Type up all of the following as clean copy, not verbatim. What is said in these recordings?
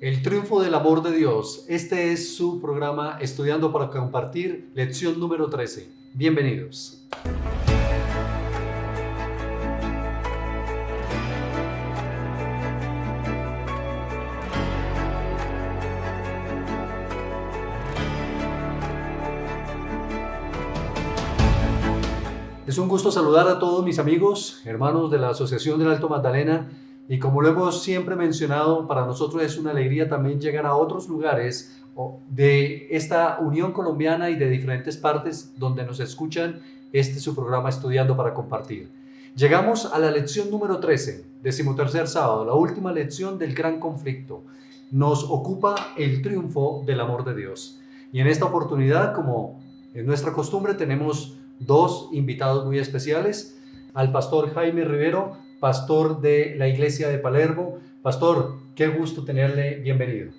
El triunfo del amor de Dios. Este es su programa Estudiando para Compartir, lección número 13. Bienvenidos. Es un gusto saludar a todos mis amigos, hermanos de la Asociación del Alto Magdalena, y como lo hemos siempre mencionado, para nosotros es una alegría también llegar a otros lugares de esta Unión Colombiana y de diferentes partes donde nos escuchan. Este es su programa Estudiando para Compartir. Llegamos a la lección número 13, 13º sábado, la última lección del gran conflicto. Nos ocupa el triunfo del amor de Dios. Y en esta oportunidad, como es nuestra costumbre, tenemos dos invitados muy especiales: al pastor Jaime Rivero, pastor de la iglesia de Palermo. Pastor, qué gusto tenerle, bienvenido.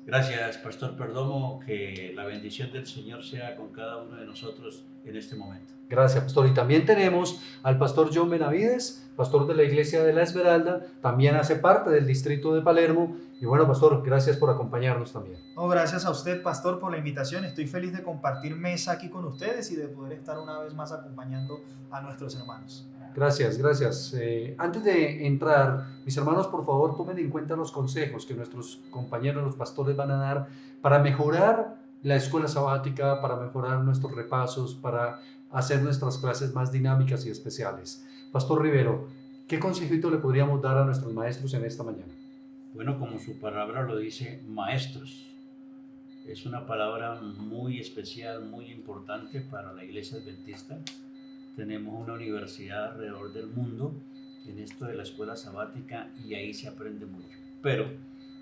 Gracias, Pastor Perdomo, que la bendición del Señor sea con cada uno de nosotros en este momento. Gracias, pastor. Y también tenemos al pastor John Benavides, pastor de la iglesia de La Esmeralda, también hace parte del distrito de Palermo. Y bueno, pastor, gracias por acompañarnos también. Gracias a usted, pastor, por la invitación. Estoy feliz de compartir mesa aquí con ustedes y de poder estar una vez más acompañando a nuestros hermanos. Gracias, gracias. Antes de entrar, mis hermanos, por favor, tomen en cuenta los consejos que nuestros compañeros, los pastores, van a dar para mejorar la escuela sabática, para mejorar nuestros repasos, para hacer nuestras clases más dinámicas y especiales. Pastor Rivero, ¿qué consejito le podríamos dar a nuestros maestros en esta mañana? Bueno, como su palabra lo dice, maestros. Es una palabra muy especial, muy importante para la iglesia adventista. Tenemos una universidad alrededor del mundo en esto de la escuela sabática y ahí se aprende mucho. Pero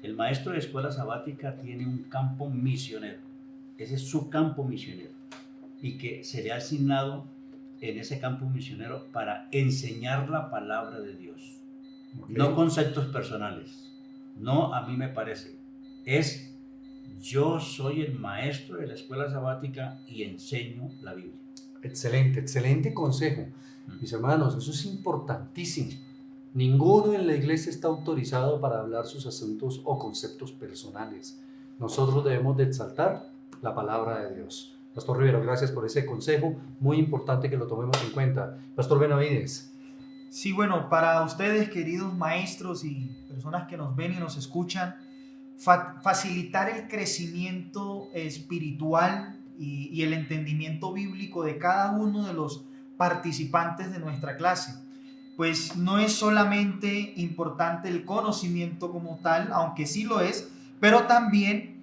el maestro de escuela sabática tiene un campo misionero. Ese es su campo misionero y que se le ha asignado en ese campo misionero para enseñar la palabra de Dios. Okay. No conceptos personales. No, a mí me parece. Yo soy el maestro de la escuela sabática y enseño la Biblia. Excelente, excelente consejo. Mis hermanos, eso es importantísimo. Ninguno en la iglesia está autorizado para hablar sus asuntos o conceptos personales. Nosotros debemos de exaltar la palabra de Dios. Pastor Rivero, gracias por ese consejo, muy importante que lo tomemos en cuenta. Pastor Benavides. Sí, bueno, para ustedes, queridos maestros y personas que nos ven y nos escuchan, facilitar el crecimiento espiritual y el entendimiento bíblico de cada uno de los participantes de nuestra clase. Pues no es solamente importante el conocimiento como tal, aunque sí lo es, pero también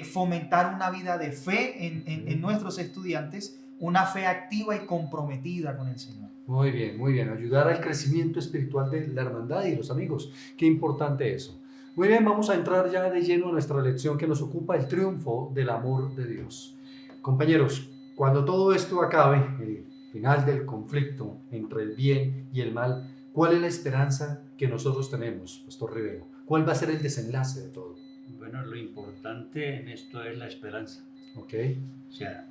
fomentar una vida de fe en nuestros estudiantes, una fe activa y comprometida con el Señor. Muy bien, ayudar al crecimiento espiritual de la hermandad y de los amigos, qué importante eso. Muy bien, vamos a entrar ya de lleno a nuestra lección que nos ocupa, el triunfo del amor de Dios. Compañeros, cuando todo esto acabe, el final del conflicto entre el bien y el mal, ¿cuál es la esperanza que nosotros tenemos, Pastor Rivero? ¿Cuál va a ser el desenlace de todo? Bueno, lo importante en esto es la esperanza. Okay. O sea,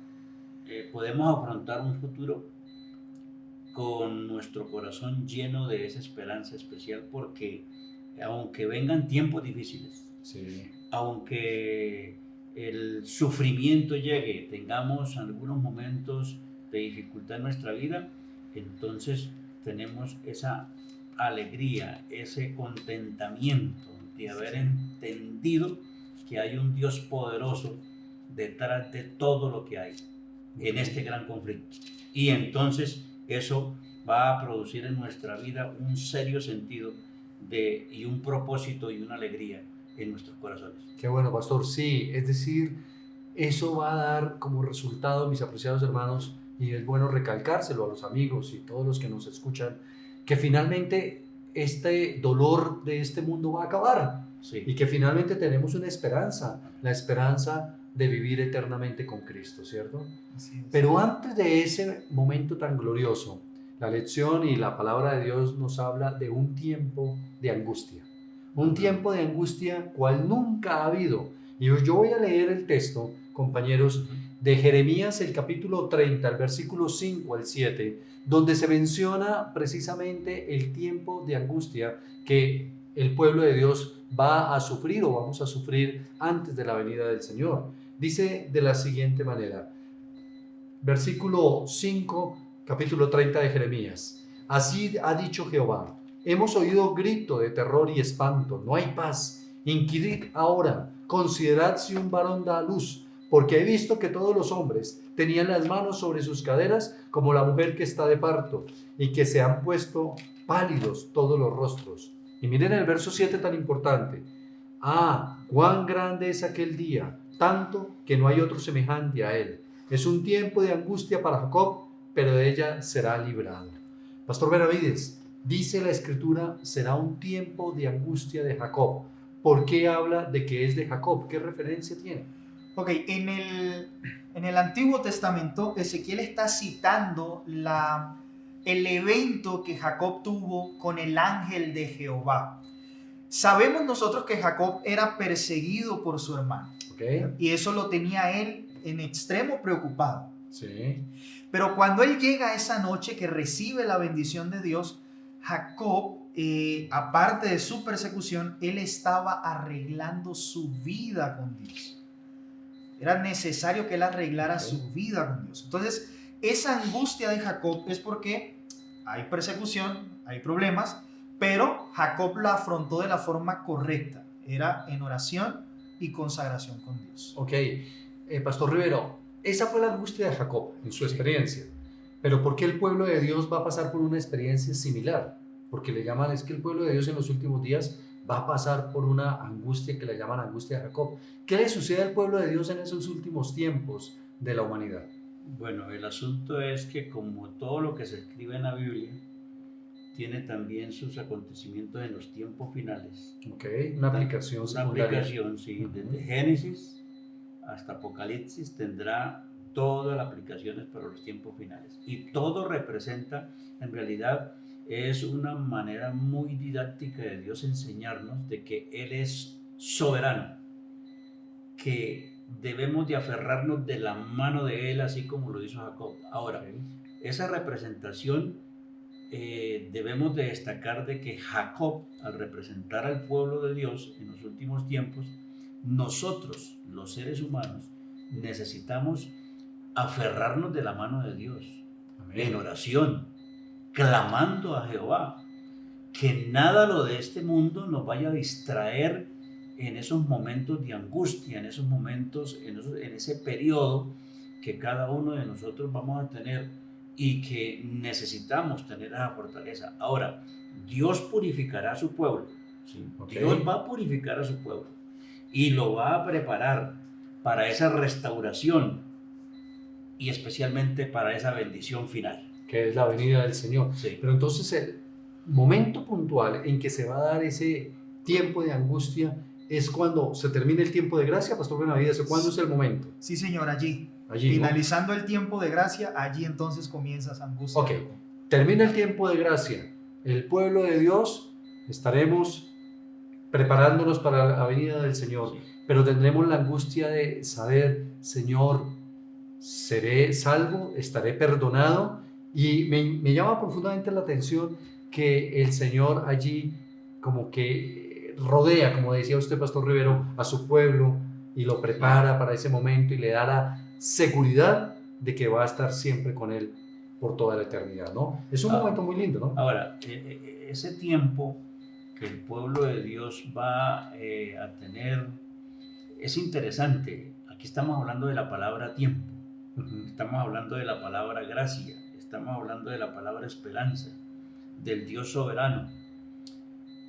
podemos afrontar un futuro con nuestro corazón lleno de esa esperanza especial, porque aunque vengan tiempos difíciles, sí, aunque el sufrimiento llegue, tengamos algunos momentos de dificultad en nuestra vida, entonces tenemos esa alegría, ese contentamiento de haber entendido que hay un Dios poderoso detrás de todo lo que hay en este gran conflicto. Y entonces eso va a producir en nuestra vida un serio sentido y un propósito y una alegría en nuestros corazones. Qué bueno, pastor. Sí, es decir, eso va a dar como resultado, mis apreciados hermanos, y es bueno recalcárselo a los amigos y todos los que nos escuchan, que finalmente este dolor de este mundo va a acabar. Sí. Y que finalmente tenemos una esperanza, la esperanza de vivir eternamente con Cristo, ¿cierto? Así es. Pero antes de ese momento tan glorioso, la lección y la palabra de Dios nos habla de un tiempo de angustia. Un tiempo de angustia cual nunca ha habido. Y yo voy a leer el texto, compañeros, de Jeremías, el capítulo 30, el versículo 5 al 7, donde se menciona precisamente el tiempo de angustia que el pueblo de Dios va a sufrir o vamos a sufrir antes de la venida del Señor. Dice de la siguiente manera, versículo 5, capítulo 30 de Jeremías. Así ha dicho Jehová, hemos oído grito de terror y espanto, no hay paz. Inquirid ahora, considerad si un varón da a luz, porque he visto que todos los hombres tenían las manos sobre sus caderas como la mujer que está de parto, y que se han puesto pálidos todos los rostros. Y miren el verso 7 tan importante. Ah, cuán grande es aquel día, tanto que no hay otro semejante a él. Es un tiempo de angustia para Jacob, pero de ella será librado. Pastor Benavides, dice la Escritura, será un tiempo de angustia de Jacob. ¿Por qué habla de que es de Jacob? ¿Qué referencia tiene? Ok, en el Antiguo Testamento, Ezequiel está citando el evento que Jacob tuvo con el ángel de Jehová. Sabemos nosotros que Jacob era perseguido por su hermano. Okay. Y eso lo tenía él en extremo preocupado. Sí. Pero cuando él llega esa noche que recibe la bendición de Dios, Jacob, aparte de su persecución, él estaba arreglando su vida con Dios. Era necesario que él arreglara su vida con Dios. Entonces, esa angustia de Jacob es porque hay persecución, hay problemas, pero Jacob la afrontó de la forma correcta. Era en oración y consagración con Dios. Ok, Pastor Rivero, esa fue la angustia de Jacob en su experiencia. Pero ¿por qué el pueblo de Dios va a pasar por una experiencia similar? Porque le llaman, es que el pueblo de Dios en los últimos días va a pasar por una angustia que le llaman angustia de Jacob. ¿Qué le sucede al pueblo de Dios en esos últimos tiempos de la humanidad? Bueno, el asunto es que como todo lo que se escribe en la Biblia, tiene también sus acontecimientos en los tiempos finales. Ok, una aplicación Una secundaria. aplicación, sí, desde Génesis hasta Apocalipsis tendrá todas las aplicaciones para los tiempos finales. Y todo representa, en realidad, es una manera muy didáctica de Dios enseñarnos de que Él es soberano, que debemos de aferrarnos de la mano de Él, así como lo hizo Jacob. Ahora, esa representación debemos de destacar de que Jacob, al representar al pueblo de Dios en los últimos tiempos, nosotros, los seres humanos, necesitamos aferrarnos de la mano de Dios. Amén. En oración, clamando a Jehová, que nada lo de este mundo nos vaya a distraer en esos momentos de angustia, en esos momentos, en ese periodo que cada uno de nosotros vamos a tener y que necesitamos tener esa fortaleza. Ahora, Dios purificará a su pueblo, ¿sí? Okay. Dios va a purificar a su pueblo y lo va a preparar para esa restauración y especialmente para esa bendición final, que es la venida del Señor. Sí. Pero entonces el momento puntual en que se va a dar ese tiempo de angustia es cuando se termina el tiempo de gracia, Pastor Benavides. ¿Cuándo es el momento? Sí, Señor, allí ¿no? Finalizando el tiempo de gracia, allí entonces comienza esa angustia. Ok, termina el tiempo de gracia. El pueblo de Dios estaremos preparándonos para la venida del Señor, sí. Pero tendremos la angustia de saber, Señor, seré salvo, estaré perdonado. Y me llama profundamente la atención que el Señor allí como que rodea, como decía usted, Pastor Rivero, a su pueblo y lo prepara para ese momento y le da la seguridad de que va a estar siempre con él por toda la eternidad, ¿no? Es un momento muy lindo, ¿no? Ahora, ese tiempo que el pueblo de Dios va a tener es interesante. Aquí estamos hablando de la palabra tiempo, estamos hablando de la palabra gracia, estamos hablando de la palabra esperanza, del Dios soberano.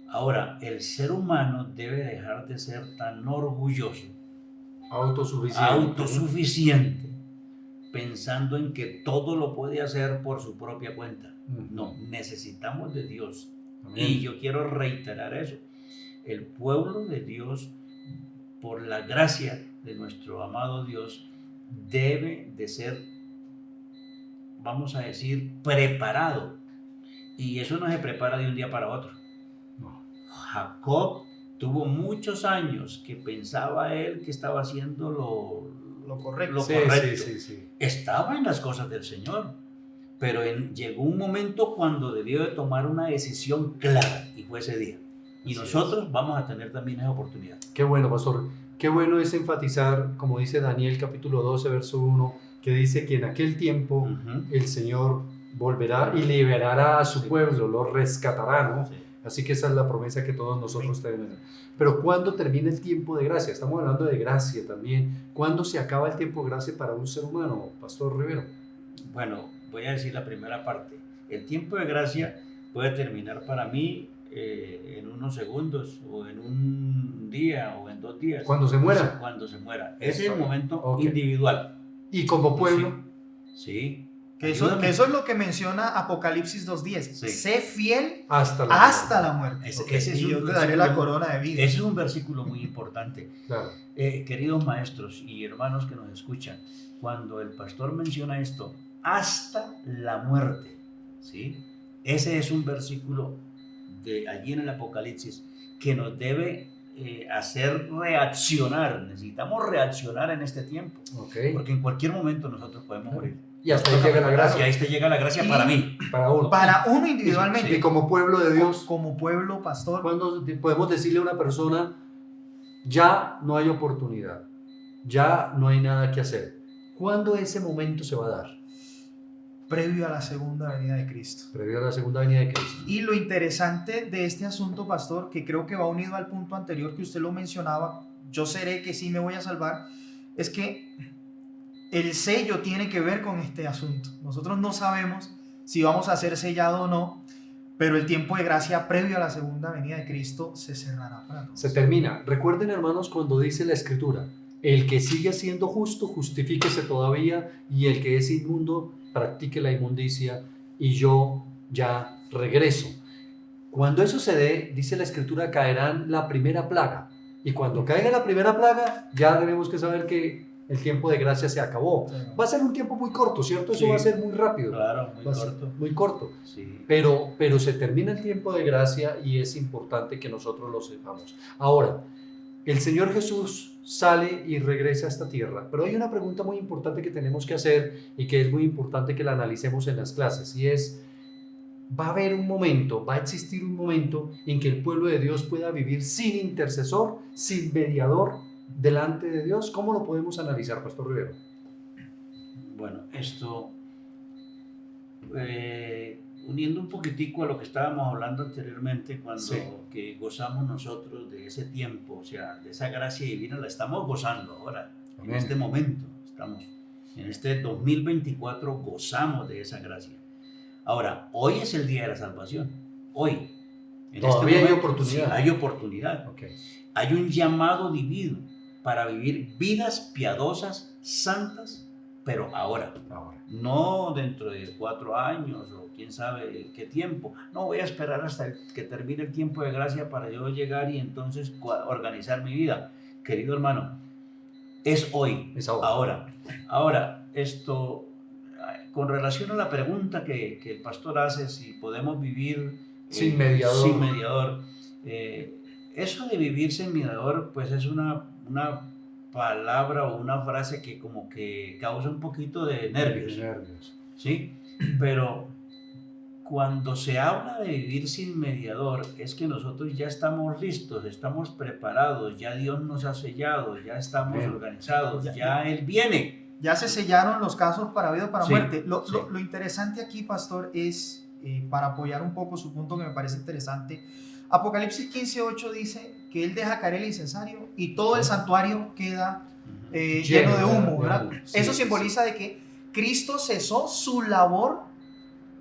Ahora, el ser humano debe dejar de ser tan orgulloso, autosuficiente, pensando en que todo lo puede hacer por su propia cuenta. No, necesitamos de Dios. Amén. Y yo quiero reiterar eso. El pueblo de Dios, por la gracia de nuestro amado Dios, debe de ser, vamos a decir, preparado. Y eso no se prepara de un día para otro. No. Jacob tuvo muchos años que pensaba él que estaba haciendo lo correcto. Sí. Estaba en las cosas del Señor, pero llegó un momento cuando debió de tomar una decisión clara, y fue ese día. Y Así nosotros vamos a tener también esa oportunidad. Qué bueno, pastor. Qué bueno es enfatizar, como dice Daniel capítulo 12, verso 1, que dice que en aquel tiempo Ujú. el Señor volverá y liberará a su Sí. pueblo, lo rescatará, ¿no? Sí. Así que esa es la promesa que todos nosotros tenemos. Pero ¿cuándo termina el tiempo de gracia? Estamos hablando de gracia también. ¿Cuándo se acaba el tiempo de gracia para un ser humano, Pastor Rivero? Bueno, voy a decir la primera parte. El tiempo de gracia puede terminar para mí en unos segundos, o en un día, o en 2 días. Cuando se muera. Cuando se muera. Ese es el momento Ok. individual. Y como pueblo, Sí. Que eso es lo que menciona Apocalipsis 2:10. Sí. Sé fiel hasta la hasta la muerte. Ese es Y un yo te daré la corona de vida. Ese es un versículo muy importante. Claro. Queridos maestros y hermanos que nos escuchan, cuando el pastor menciona esto, hasta la muerte, ¿sí? Ese es un versículo de allí en el Apocalipsis que nos debe hacer reaccionar. Necesitamos reaccionar en este tiempo, Ok. porque en cualquier momento nosotros podemos morir. Y hasta ahí llega la Y gracia ahí te llega la gracia para mí. para uno. Para uno individualmente. Y como pueblo de Dios, Como pueblo, pastor. cuando podemos decirle a una persona, ya no hay oportunidad, ya no hay nada que hacer. ¿Cuándo ese momento se va a dar? Previo a la segunda venida de Cristo. Previo a la segunda venida de Cristo. Y lo interesante de este asunto, pastor, que creo que va unido al punto anterior que usted lo mencionaba, yo seré que sí me voy a salvar, es que el sello tiene que ver con este asunto. Nosotros no sabemos si vamos a ser sellados o no, pero el tiempo de gracia previo a la segunda venida de Cristo se cerrará para todos. Se termina. Recuerden, hermanos, cuando dice la Escritura, el que sigue siendo justo, justifíquese todavía, y el que es inmundo, practique la inmundicia, y yo ya regreso. Cuando eso se dé, dice la Escritura, caerán la primera plaga. Y cuando caiga la primera plaga, ya tenemos que saber que el tiempo de gracia se acabó. Sí. Va a ser un tiempo muy corto, ¿cierto? Eso Sí. va a ser muy rápido. Claro, muy Va a ser corto. muy corto. Sí. Pero se termina el tiempo de gracia y es importante que nosotros lo sepamos. Ahora, el Señor Jesús sale y regresa a esta tierra, pero hay una pregunta muy importante que tenemos que hacer y que es muy importante que la analicemos en las clases, y es, va a haber un momento, va a existir un momento en que el pueblo de Dios pueda vivir sin intercesor, sin mediador delante de Dios. ¿Cómo lo podemos analizar, Pastor Rivero? Bueno, esto, uniendo un poquitico a lo que estábamos hablando anteriormente, cuando Sí. que gozamos nosotros de ese tiempo, o sea, de esa gracia divina, la estamos gozando ahora, Amén. en este momento, estamos en este 2024, gozamos de esa gracia. Ahora, hoy es el día de la salvación, hoy. En Todavía hay momento, oportunidad. sí, hay oportunidad. Ok. Hay un llamado divino para vivir vidas piadosas, santas, pero ahora. Ahora. No dentro de 4 años o quién sabe qué tiempo. No voy a esperar hasta que termine el tiempo de gracia para yo llegar y entonces organizar mi vida. Querido hermano, es hoy, Es ahora. ahora. Ahora, esto, con relación a la pregunta que el pastor hace, si podemos vivir Sin mediador. sin mediador, eso de vivir sin mediador, pues es una palabra o una frase que como que causa un poquito de nervios, Nervios. ¿sí? Pero cuando se habla de vivir sin mediador, es que nosotros ya estamos listos, estamos preparados, ya Dios nos ha sellado, ya estamos Bien. organizados, ya Él viene. Ya se sellaron los casos para vida o para Sí, muerte. Lo sí. interesante aquí, pastor, es, para apoyar un poco su punto que me parece interesante, Apocalipsis 15:8 dice que Él deja caer el incensario y todo el santuario queda lleno de humo, ¿verdad? Sí, Eso sí, simboliza de que Cristo cesó su labor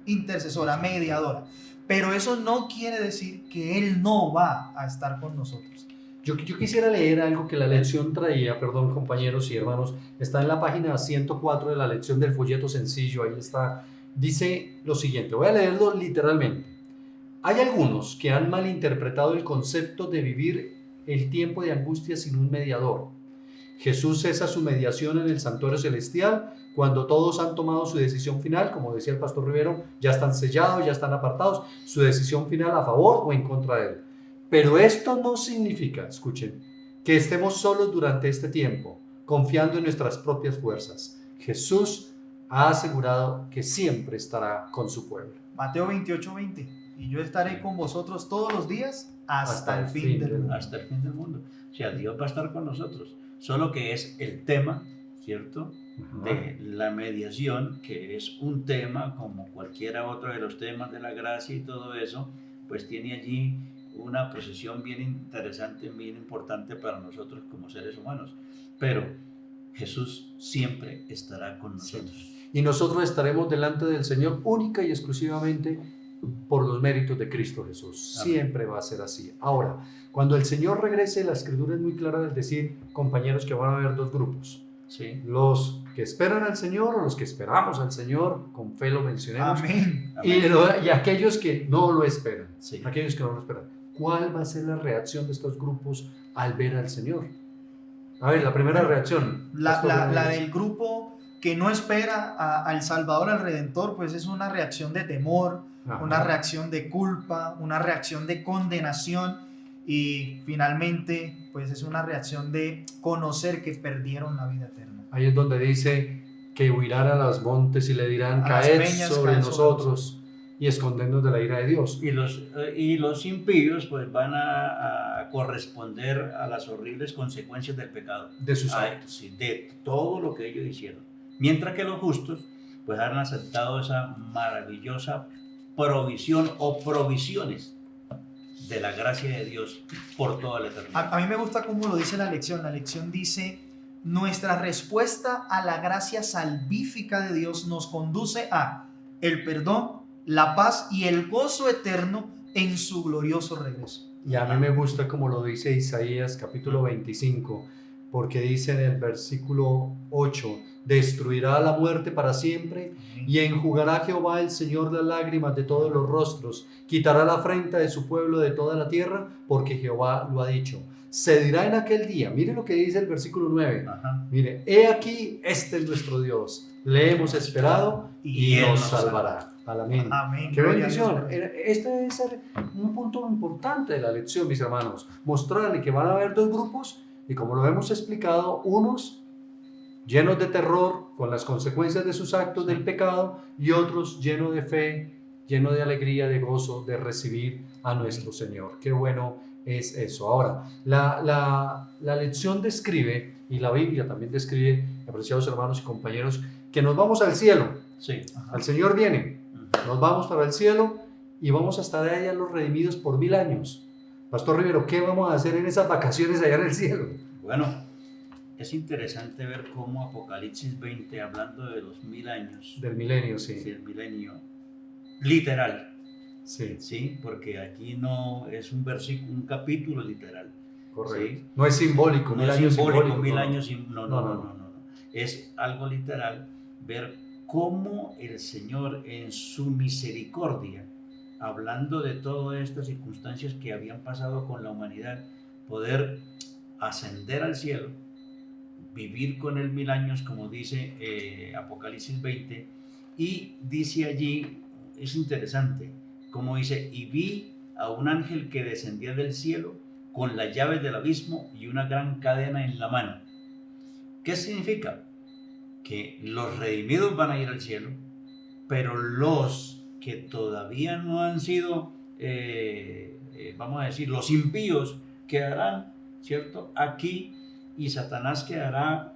intercesora, mediadora. Pero eso no quiere decir que Él no va a estar con nosotros. Yo quisiera leer algo que la lección traía, perdón compañeros y hermanos, está en la página 104 de la lección del folleto sencillo, ahí está, dice lo siguiente, voy a leerlo literalmente. Hay algunos que han malinterpretado el concepto de vivir el tiempo de angustia sin un mediador. Jesús cesa su mediación en el santuario celestial cuando todos han tomado su decisión final, como decía el pastor Rivero, ya están sellados, ya están apartados, su decisión final a favor o en contra de él. Pero esto no significa, escuchen, que estemos solos durante este tiempo, confiando en nuestras propias fuerzas. Jesús ha asegurado que siempre estará con su pueblo. Mateo 28:20. Y yo estaré con vosotros todos los días hasta el fin del mundo. Hasta el fin del mundo. O sea, Dios va a estar con nosotros. Solo que es el tema, ¿cierto?, de la mediación, que es un tema como cualquiera otro de los temas de la gracia y todo eso, pues tiene allí una posición bien interesante, bien importante para nosotros como seres humanos. Pero Jesús siempre estará con nosotros. Y nosotros estaremos delante del Señor única y exclusivamente por los méritos de Cristo Jesús. Amén. Siempre va a ser así. Ahora, cuando el Señor regrese, la Escritura es muy clara al decir, compañeros, que van a haber dos grupos. Sí. Los que esperan al Señor o los que esperamos al Señor, con fe lo mencionemos. Amén. Y aquellos que no lo esperan. Sí. Aquellos que no lo esperan. ¿Cuál va a ser la reacción de estos grupos al ver al Señor? A ver, la primera reacción. La del grupo que no espera al Salvador, al Redentor, pues es una reacción de temor, Ajá. una reacción de culpa, una reacción de condenación y finalmente pues es una reacción de conocer que perdieron la vida eterna. Ahí es donde dice que huirán a los montes y le dirán, A las caed peñas, sobre caed nosotros y escondernos de la ira de Dios. Y los impíos pues van a corresponder a las horribles consecuencias del pecado. De sus actos. Sí, de todo lo que ellos hicieron. Mientras que los justos pues han aceptado esa maravillosa provisión o provisiones de la gracia de Dios por toda la eternidad. A mí me gusta cómo lo dice la lección. La lección dice, nuestra respuesta a la gracia salvífica de Dios nos conduce a el perdón, la paz y el gozo eterno en su glorioso regreso. Y a mí me gusta como lo dice Isaías capítulo 25, porque dice en el versículo 8, destruirá la muerte para siempre y enjugará Jehová el Señor las lágrimas de todos los rostros, quitará la afrenta de su pueblo de toda la tierra, porque Jehová lo ha dicho. Se dirá en aquel día, mire lo que dice el versículo 9, Ajá. mire, he aquí, este es nuestro Dios, le hemos esperado y Él nos nos salvará. Amén. Amén. ¡Qué Gloria a Dios bendición! por ello. Este debe ser un punto importante de la lección, mis hermanos. Mostrarle que van a haber dos grupos y como lo hemos explicado, unos llenos de terror con las consecuencias de sus actos del pecado y otros llenos de fe, llenos de alegría, de gozo, de recibir a nuestro Señor. ¡Qué bueno es eso! Ahora, la lección describe, y la Biblia también describe, apreciados hermanos y compañeros, que nos vamos al cielo. Sí. El Señor viene. Nos vamos para el cielo y vamos a estar allá los redimidos por 1000 años. Pastor Rivero, ¿qué vamos a hacer en esas vacaciones allá en el cielo? Bueno, es interesante ver cómo Apocalipsis 20, hablando de los 1000 años, Del milenio, sí. del milenio, literal, Sí, ¿sí? Porque aquí no es un versículo, un capítulo literal. correcto. Sí. No es simbólico, No 1000 es años simbólico, simbólico, 1000 no. años, no. Es algo literal, ver cómo el Señor en su misericordia, hablando de todas estas circunstancias que habían pasado con la humanidad, poder ascender al cielo, vivir con él 1000 años, como dice Apocalipsis 20, y dice allí, es interesante, como dice, y vi a un ángel que descendía del cielo con las llaves del abismo y una gran cadena en la mano. ¿Qué significa? Que los redimidos van a ir al cielo, pero los que todavía no han sido, vamos a decir, los impíos quedarán, ¿cierto?, aquí, y Satanás quedará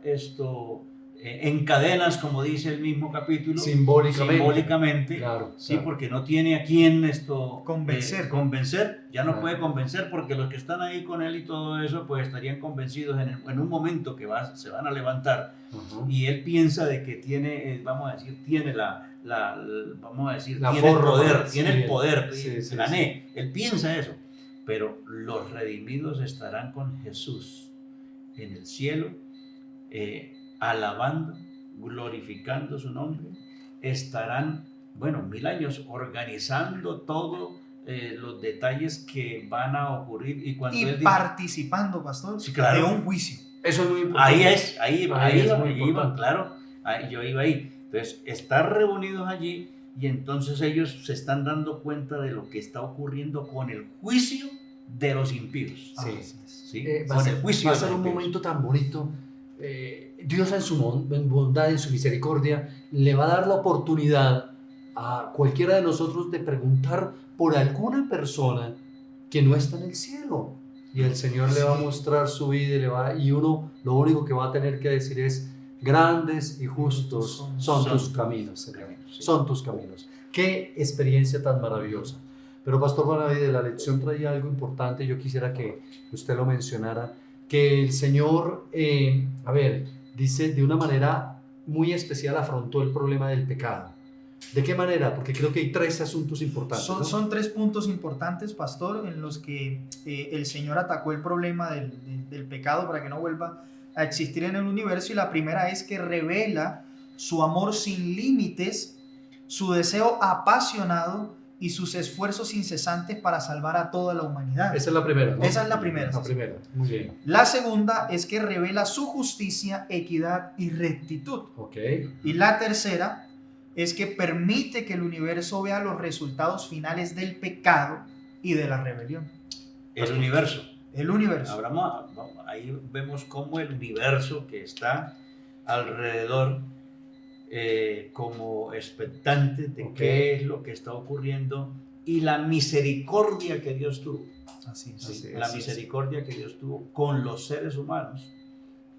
en cadenas, como dice el mismo capítulo, simbólicamente, Claro, sí, claro. porque no tiene a quién Convencer. ya no Claro. puede convencer, porque los que están ahí con él y todo eso, pues estarían convencidos en un momento que se van a levantar, Ajá. y él piensa de que tiene, vamos a decir, tiene vamos a decir, La tiene el forma, poder, sí, tiene el poder, sí, gané, él piensa eso, pero los redimidos estarán con Jesús en el cielo, alabando, glorificando su nombre, estarán, 1000 años organizando todo los detalles que van a ocurrir, y cuando Y él dice, participando, pastor, Sí, claro. de un juicio. Eso es muy importante. ahí es muy iba, importante. claro, yo iba ahí. Entonces, estar reunidos allí, y entonces ellos se están dando cuenta de lo que está ocurriendo con el juicio de los impíos. Sí. Así es. ¿Sí? Va Con a ser, el juicio va a de ser los un impíos. momento tan bonito. Dios en su bondad, en su misericordia, le va a dar la oportunidad a cualquiera de nosotros de preguntar por alguna persona que no está en el cielo. Y el Señor le va a mostrar su vida y uno lo único que va a tener que decir es: grandes y justos son tus caminos, Señor. Son tus caminos. Qué experiencia tan maravillosa. Pero Pastor Bonavide, la lección traía algo importante. Yo quisiera que usted lo mencionara, que el Señor, dice de una manera muy especial, afrontó el problema del pecado. ¿De qué manera? Porque creo que hay tres asuntos importantes, ¿no? Son tres puntos importantes, pastor, en los que el Señor atacó el problema del pecado para que no vuelva a existir en el universo. Y la primera es que revela su amor sin límites, su deseo apasionado y sus esfuerzos incesantes para salvar a toda la humanidad. Esa es la primera, ¿no? Esa es la primera. La primera, muy bien. La segunda es que revela su justicia, equidad y rectitud. Ok. Y la tercera es que permite que el universo vea los resultados finales del pecado y de la rebelión. El universo. El universo. Ahí vemos cómo el universo que está alrededor, como expectante de qué es lo que está ocurriendo y la misericordia que Dios tuvo. Así es. La misericordia que Dios tuvo con los seres humanos,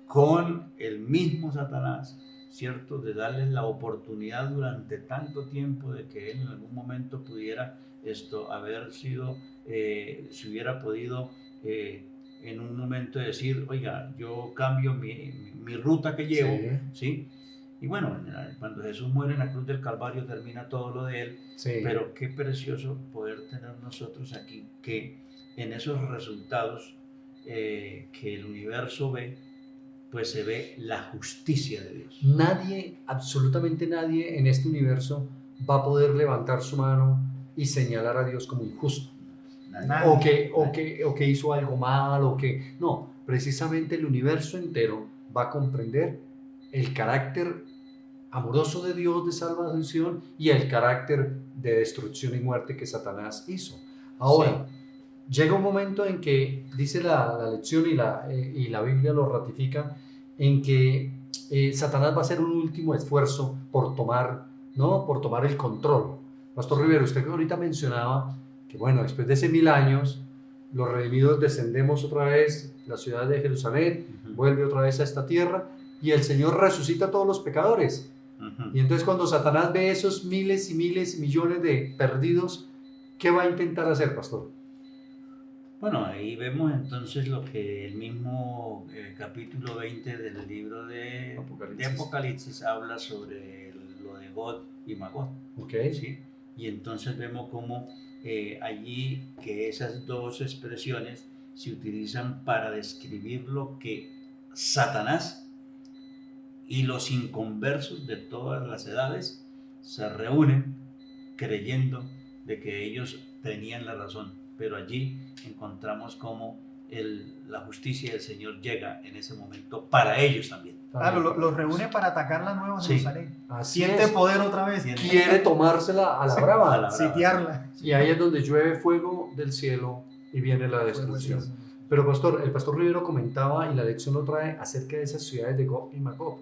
con el mismo Satanás, ¿cierto? De darles la oportunidad durante tanto tiempo de que él en algún momento pudiera haber sido, si hubiera podido en un momento decir: oiga, yo cambio mi ruta que llevo, ¿sí? Y bueno, cuando Jesús muere en la cruz del Calvario termina todo lo de él, pero qué precioso poder tener nosotros aquí, que en esos resultados que el universo ve, pues se ve la justicia de Dios. Nadie, absolutamente nadie en este universo va a poder levantar su mano y señalar a Dios como injusto. Nadie. O que hizo algo mal, no, precisamente el universo entero va a comprender el carácter amoroso de Dios de salvación y el carácter de destrucción y muerte que Satanás hizo. Ahora, llega un momento en que dice la lección y la Biblia lo ratifica, en que Satanás va a hacer un último esfuerzo por tomar el control. Pastor Rivero, usted ahorita mencionaba que bueno, después de ese 1000 años, los redimidos descendemos otra vez, la ciudad de Jerusalén vuelve otra vez a esta tierra y el Señor resucita a todos los pecadores. Y entonces cuando Satanás ve esos miles y miles y millones de perdidos, ¿qué va a intentar hacer, pastor? Bueno, ahí vemos entonces lo que el mismo capítulo 20 del libro de Apocalipsis habla sobre lo de Gog y Magog. Okay. ¿Sí? Y entonces vemos cómo allí que esas dos expresiones se utilizan para describir lo que Satanás y los inconversos de todas las edades se reúnen creyendo de que ellos tenían la razón, pero allí encontramos cómo la justicia del Señor llega en ese momento para ellos también. Claro, los reúne para atacar la Nueva Jerusalén. Así siente es. Poder otra vez. Quiere tomársela a la brava. Sitiarla. Y ahí es donde llueve fuego del cielo y viene la destrucción. Pero pastor, el pastor Rivero comentaba, y la lección lo trae, acerca de esas ciudades de Gog y Magog.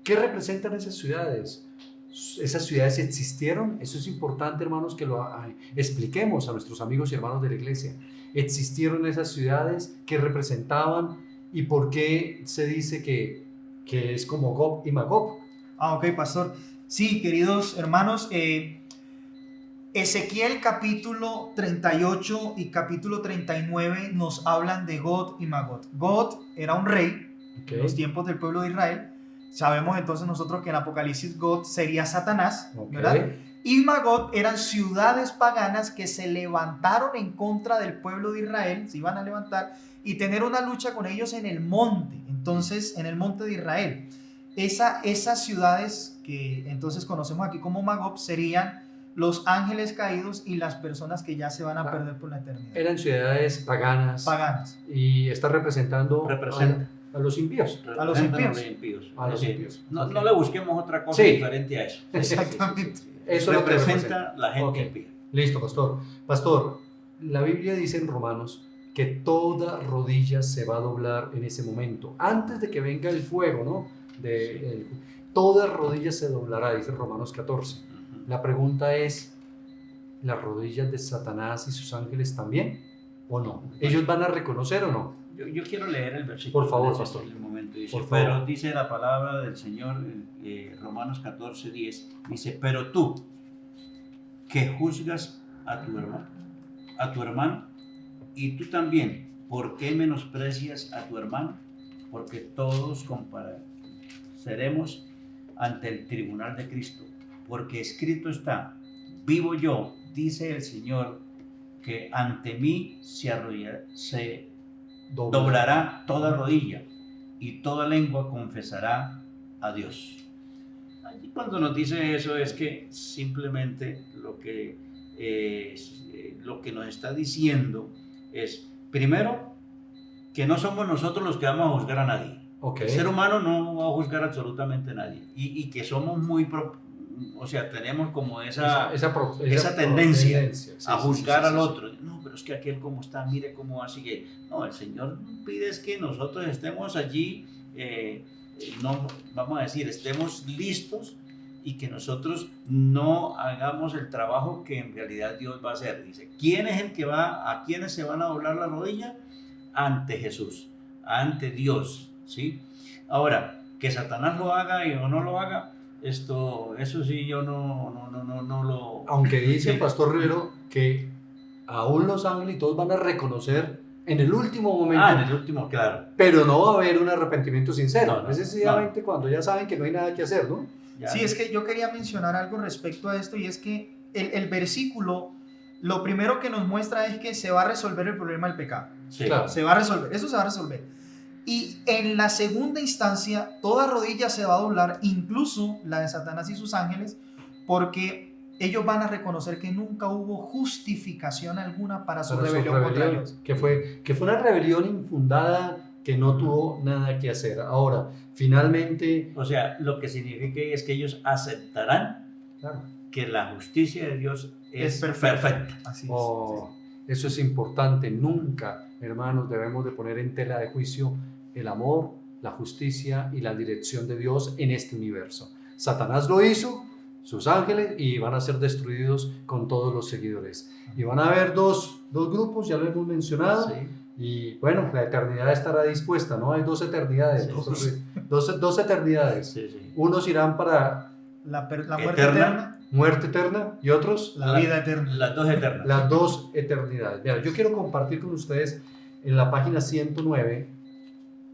¿Qué representan esas ciudades? ¿Esas ciudades existieron? Eso es importante, hermanos, que lo expliquemos a nuestros amigos y hermanos de la iglesia. ¿Existieron esas ciudades? ¿Qué representaban? ¿Y por qué se dice que es como Gog y Magog? Ok, pastor. Sí, queridos hermanos, Ezequiel capítulo 38 y capítulo 39 nos hablan de Gog y Magog. Gog era un rey en los tiempos del pueblo de Israel. Sabemos entonces nosotros que en Apocalipsis Gog sería Satanás, ¿verdad? Y Magog eran ciudades paganas que se levantaron en contra del pueblo de Israel, se iban a levantar y tener una lucha con ellos en el monte, entonces en el monte de Israel. Esas ciudades que entonces conocemos aquí como Magog serían los ángeles caídos y las personas que ya se van a perder por la eternidad. Eran ciudades paganas. Y está representando a los impíos. A los impíos. A los impíos. No le busquemos otra cosa diferente a eso. Exactamente. Eso representa la gente impía. Listo, pastor. Pastor, la Biblia dice en Romanos que toda rodilla se va a doblar en ese momento. Antes de que venga el fuego, ¿no? Toda rodilla se doblará, dice Romanos 14. La pregunta es, ¿las rodillas de Satanás y sus ángeles también? o no? ¿Ellos van a reconocer o no? Yo quiero leer el versículo. Por favor, en pastor. el momento. Dice, Por favor. pero dice la palabra del Señor, Romanos 14:10, dice, pero tú, que juzgas a tu hermano, y tú también, ¿por qué menosprecias a tu hermano? Porque todos compareceremos ante el tribunal de Cristo, porque escrito está, vivo yo, dice el Señor, que ante mí se doblará toda rodilla y toda lengua confesará a Dios. Allí cuando nos dice eso es que simplemente lo que nos está diciendo es, primero, que no somos nosotros los que vamos a juzgar a nadie. Okay. El ser humano no va a juzgar absolutamente a nadie. Y que somos o sea, tenemos como esa tendencia sí, a juzgar al sí. otro. No, pero es que aquel como está, mire cómo así. No, el Señor pide es que nosotros estemos allí, no vamos a decir, estemos listos y que nosotros no hagamos el trabajo que en realidad Dios va a hacer. Dice, ¿quién es el que a quiénes se van a doblar la rodilla? Ante Jesús, ante Dios, ¿sí? Ahora, que Satanás lo haga o no lo haga, eso sí yo no lo... Aunque dice sí. Pastor Rivero que aún los ángeles y todos van a reconocer en el último momento. En el último, claro. Pero no va a haber un arrepentimiento sincero. No, precisamente cuando ya saben que no hay nada que hacer, ¿no? Ya. Sí, es que yo quería mencionar algo respecto a esto, y es que el versículo, lo primero que nos muestra es que se va a resolver el problema del pecado. Sí. Claro. Se va a resolver, eso se va a resolver. Y en la segunda instancia, toda rodilla se va a doblar, incluso la de Satanás y sus ángeles, porque ellos van a reconocer que nunca hubo justificación alguna para su rebelión contra Dios. Que fue una rebelión infundada que no tuvo nada que hacer. Ahora, finalmente... O sea, lo que significa es que ellos aceptarán, claro, que la justicia de Dios es perfecta. Así es. Eso es importante. Nunca, hermanos, debemos de poner en tela de juicio el amor, la justicia y la dirección de Dios en este universo. Satanás lo hizo, sus ángeles, y van a ser destruidos con todos los seguidores. Y van a haber dos grupos, ya lo hemos mencionado. Sí. Y bueno, la eternidad estará dispuesta, ¿no? Hay dos eternidades. Sí. Dos eternidades. Sí, sí. Unos irán para la muerte eterna. Muerte eterna, y otros la vida eterna. Las dos eternas. Las dos eternidades. Mira, yo quiero compartir con ustedes en la página 109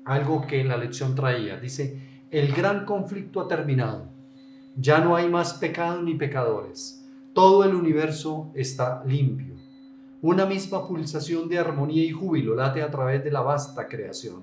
algo que la lección traía. Dice, el gran conflicto ha terminado. Ya no hay más pecado ni pecadores. Todo el universo está limpio. Una misma pulsación de armonía y júbilo late a través de la vasta creación.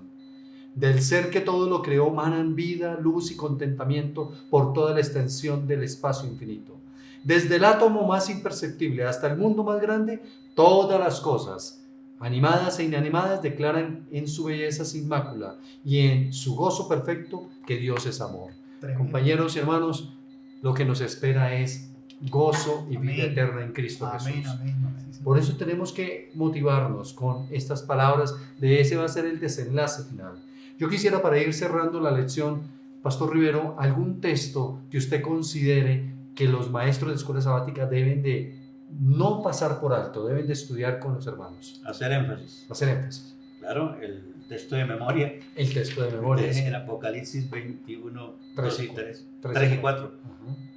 Del ser que todo lo creó manan vida, luz y contentamiento por toda la extensión del espacio infinito. Desde el átomo más imperceptible hasta el mundo más grande, todas las cosas, animadas e inanimadas, declaran en su belleza sin mácula y en su gozo perfecto que Dios es amor. Tremendo. Compañeros y hermanos, lo que nos espera es gozo y vida eterna en Cristo Jesús. Amén. Por eso tenemos que motivarnos con estas palabras de ese va a ser el desenlace final. Yo quisiera, para ir cerrando la lección, Pastor Rivero, algún texto que usted considere que los maestros de escuela sabática deben de no pasar por alto, deben de estudiar con los hermanos. Hacer énfasis. Claro, el texto de memoria. El texto de memoria. El Apocalipsis 21, 3 y 4,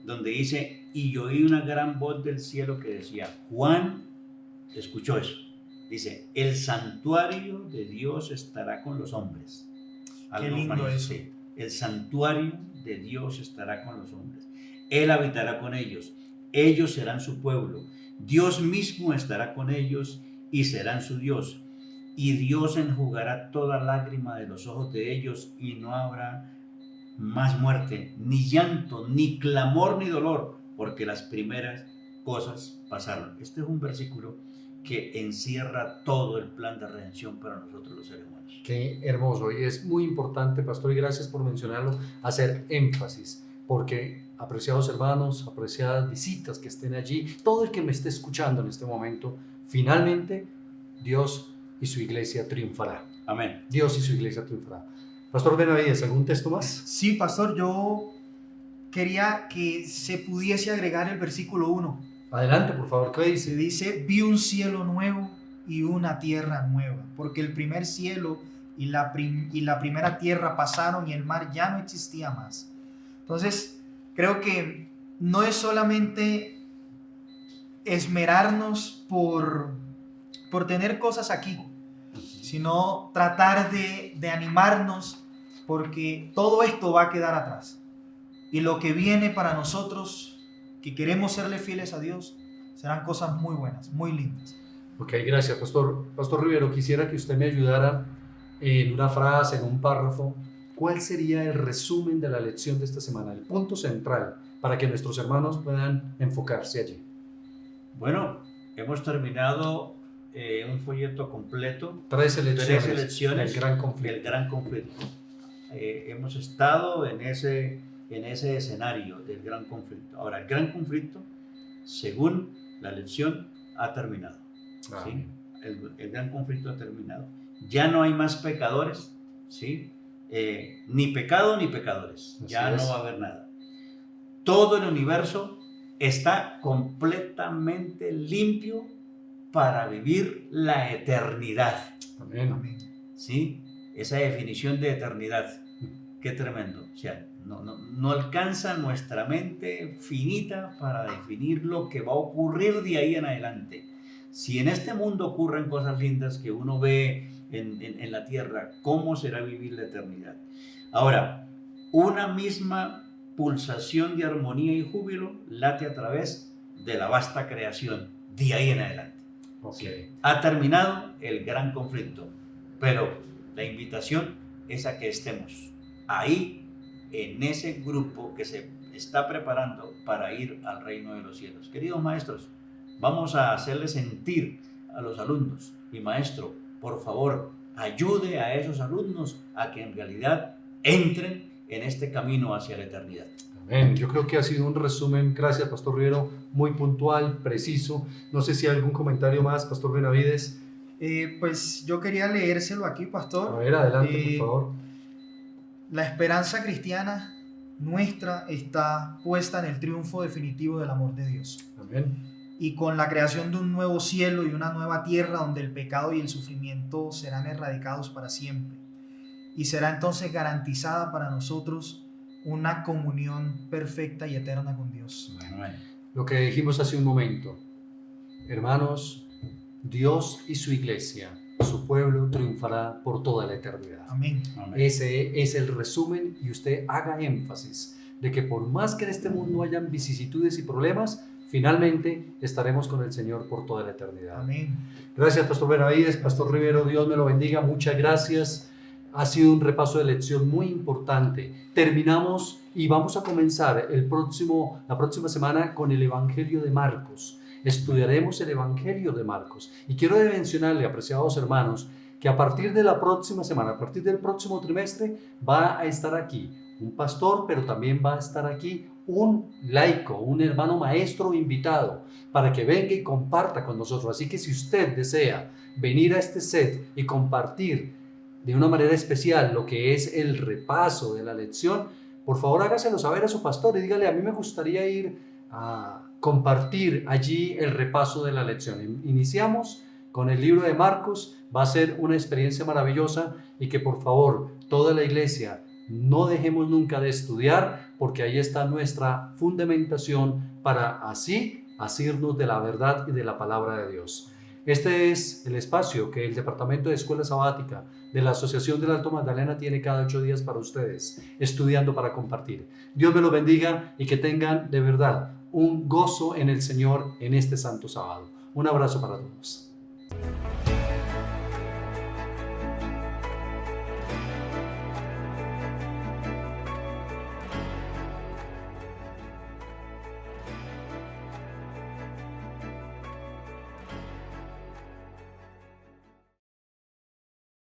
donde dice, y yo oí una gran voz del cielo que decía, Juan escuchó eso. Dice, el santuario de Dios estará con los hombres. Qué lindo eso. El santuario de Dios estará con los hombres. Él habitará con ellos. Ellos serán su pueblo. Dios mismo estará con ellos y serán su Dios. Y Dios enjugará toda lágrima de los ojos de ellos y no habrá más muerte, ni llanto, ni clamor, ni dolor, porque las primeras cosas pasaron. Este es un versículo que encierra todo el plan de redención para nosotros los seres humanos. Qué hermoso, y es muy importante, pastor, y gracias por mencionarlo, hacer énfasis, porque apreciados hermanos, apreciadas visitas que estén allí, todo el que me esté escuchando en este momento, finalmente Dios y su iglesia triunfará. Amén. Dios y su iglesia triunfará. Pastor Benavides, ¿algún texto más? Sí, pastor, yo quería que se pudiese agregar el versículo 1. Adelante, por favor, ¿qué dice? Dice, vi un cielo nuevo y una tierra nueva, porque el primer cielo y la primera tierra pasaron y el mar ya no existía más. Entonces, creo que no es solamente esmerarnos por tener cosas aquí, sino tratar de animarnos, porque todo esto va a quedar atrás. Y lo que viene para nosotros, que queremos serle fieles a Dios, serán cosas muy buenas, muy lindas. Ok, gracias, Pastor. Pastor Rivero, quisiera que usted me ayudara en una frase, en un párrafo. ¿Cuál sería el resumen de la lección de esta semana, el punto central, para que nuestros hermanos puedan enfocarse allí? Bueno, hemos terminado un folleto completo. 13 lecciones del del gran conflicto. Hemos estado en ese escenario del gran conflicto. Ahora, el gran conflicto, según la lección, ha terminado. ¿Sí? El gran conflicto ha terminado. Ya no hay más pecadores, ¿sí? Ni pecado ni pecadores. Así Ya es. no va a haber nada. Todo el universo está completamente limpio para vivir la eternidad. Amén. Amén. ¿Sí? Esa definición de eternidad, qué tremendo. O sea, no alcanza nuestra mente finita para definir lo que va a ocurrir de ahí en adelante. Si en este mundo ocurren cosas lindas que uno ve en la tierra, ¿cómo será vivir la eternidad? Ahora, una misma pulsación de armonía y júbilo late a través de la vasta creación de ahí en adelante. Okay. Ha terminado el gran conflicto, pero la invitación es a que estemos ahí en ese grupo que se está preparando para ir al reino de los cielos. Queridos maestros, vamos a hacerle sentir a los alumnos, y maestro, por favor, ayude a esos alumnos a que en realidad entren en este camino hacia la eternidad. Amén. Yo creo que ha sido un resumen, gracias Pastor Rivero, muy puntual, preciso. No sé si hay algún comentario más, Pastor Benavides. Pues yo quería leérselo aquí, pastor. A ver, adelante, por favor. La esperanza cristiana nuestra está puesta en el triunfo definitivo del amor de Dios. Amén. Y con la creación de un nuevo cielo y una nueva tierra donde el pecado y el sufrimiento serán erradicados para siempre. Y será entonces garantizada para nosotros una comunión perfecta y eterna con Dios. Bueno. Lo que dijimos hace un momento, hermanos, Dios y su iglesia, su pueblo triunfará por toda la eternidad. Amén. Amén. Ese es el resumen, y usted haga énfasis de que por más que en este mundo hayan vicisitudes y problemas, finalmente estaremos con el Señor por toda la eternidad. Amén. Gracias, Pastor Benavides, Pastor Rivero, Dios me lo bendiga, muchas gracias. Ha sido un repaso de lección muy importante. Terminamos y vamos a comenzar la próxima semana con el Evangelio de Marcos. Estudiaremos el Evangelio de Marcos. Y quiero mencionarle, apreciados hermanos, que a partir de la próxima semana, a partir del próximo trimestre, va a estar aquí un pastor, pero también va a estar aquí un laico, un hermano maestro invitado, para que venga y comparta con nosotros. Así que si usted desea venir a este set y compartir de una manera especial lo que es el repaso de la lección, por favor hágaselo saber a su pastor y dígale: a mí me gustaría ir a compartir allí el repaso de la lección. Iniciamos con el libro de Marcos, va a ser una experiencia maravillosa, y que por favor toda la iglesia no dejemos nunca de estudiar, porque ahí está nuestra fundamentación para así asirnos de la verdad y de la palabra de Dios. Este es el espacio que el Departamento de Escuela Sabática de la Asociación del Alto Magdalena tiene cada 8 días para ustedes, estudiando para compartir. Dios me lo bendiga y que tengan de verdad un gozo en el Señor en este santo sábado. Un abrazo para todos.